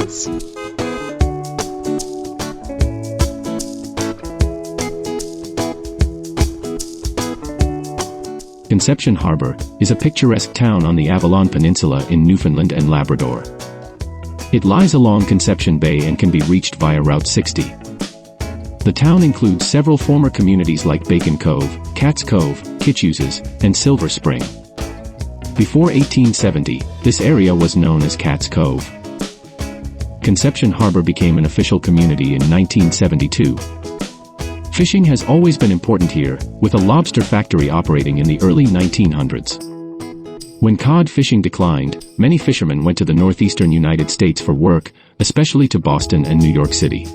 Overfalls. Conception Harbour is a picturesque town on the Avalon Peninsula in Newfoundland and Labrador. It lies along Conception Bay and can be reached via Route 60. The town includes several former communities like Bacon Cove, Cats Cove, Kitchus's, and Silver Spring. Before 1870, this area was known as Cats Cove. Conception Harbour became an official community in 1972. Fishing has always been important here, with a lobster factory operating in the early 1900s. When cod fishing declined, many fishermen went to the northeastern United States for work, especially to Boston and New York City.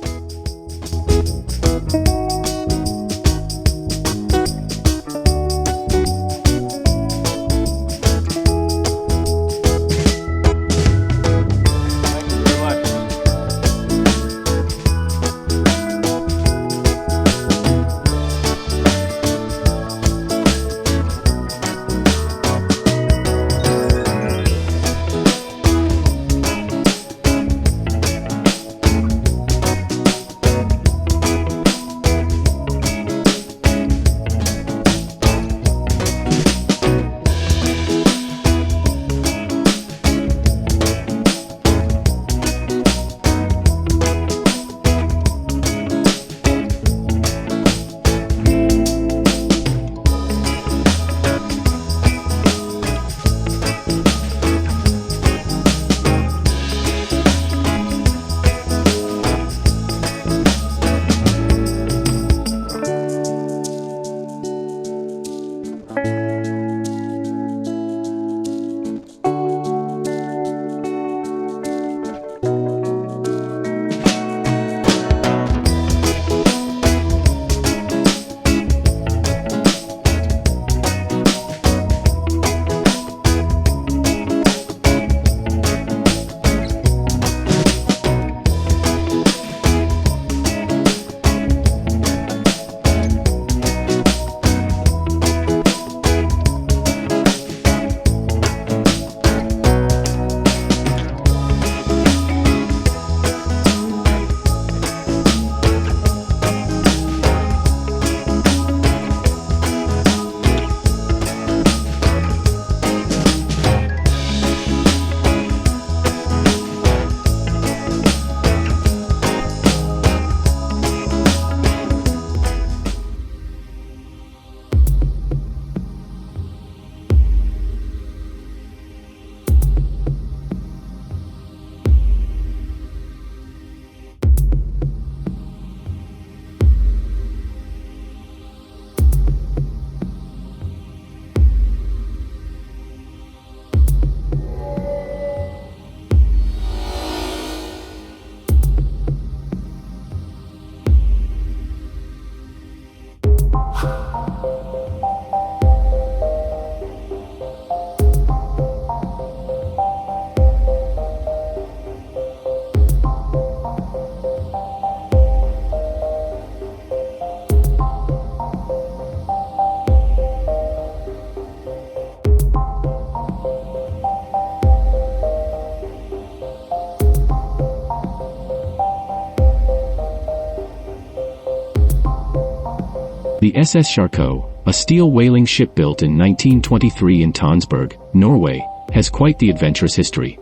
The SS Charcot, a steel whaling ship built in 1923 in Tonsberg, Norway, has quite the adventurous history.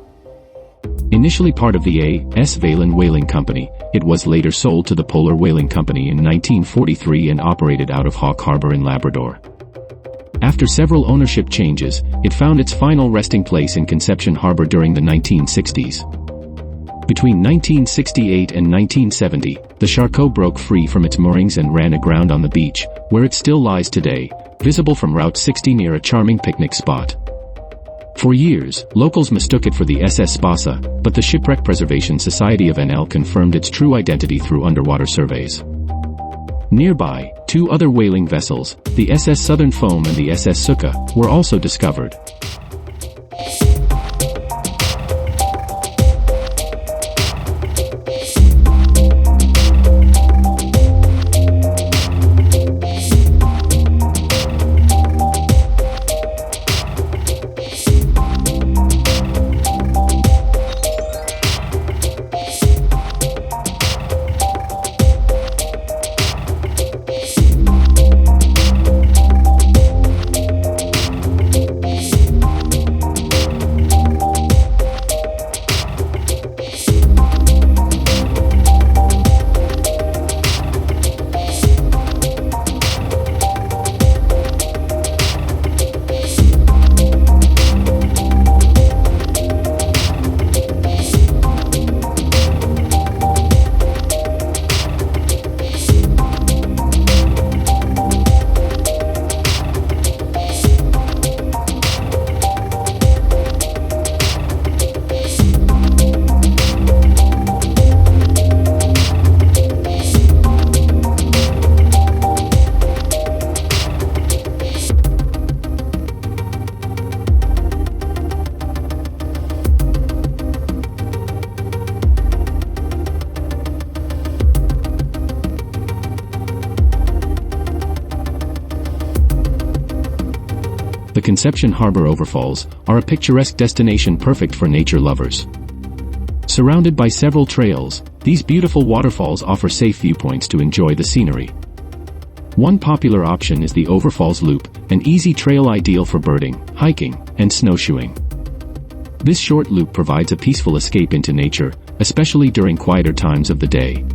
Initially part of the A.S. Valen Whaling Company, it was later sold to the Polar Whaling Company in 1943 and operated out of Hawk Harbour in Labrador. After several ownership changes, it found its final resting place in Conception Harbour during the 1960s. Between 1968 and 1970, the Charcot broke free from its moorings and ran aground on the beach, where it still lies today, visible from Route 60 near a charming picnic spot. For years, locals mistook it for the SS Spasa, but the Shipwreck Preservation Society of NL confirmed its true identity through underwater surveys. Nearby, two other whaling vessels, the SS Southern Foam and the SS Suka, were also discovered. the Conception Harbour Overfalls, are a picturesque destination perfect for nature lovers. Surrounded by several trails, these beautiful waterfalls offer safe viewpoints to enjoy the scenery. One popular option is the Overfalls Loop, an easy trail ideal for birding, hiking, and snowshoeing. This short loop provides a peaceful escape into nature, especially during quieter times of the day.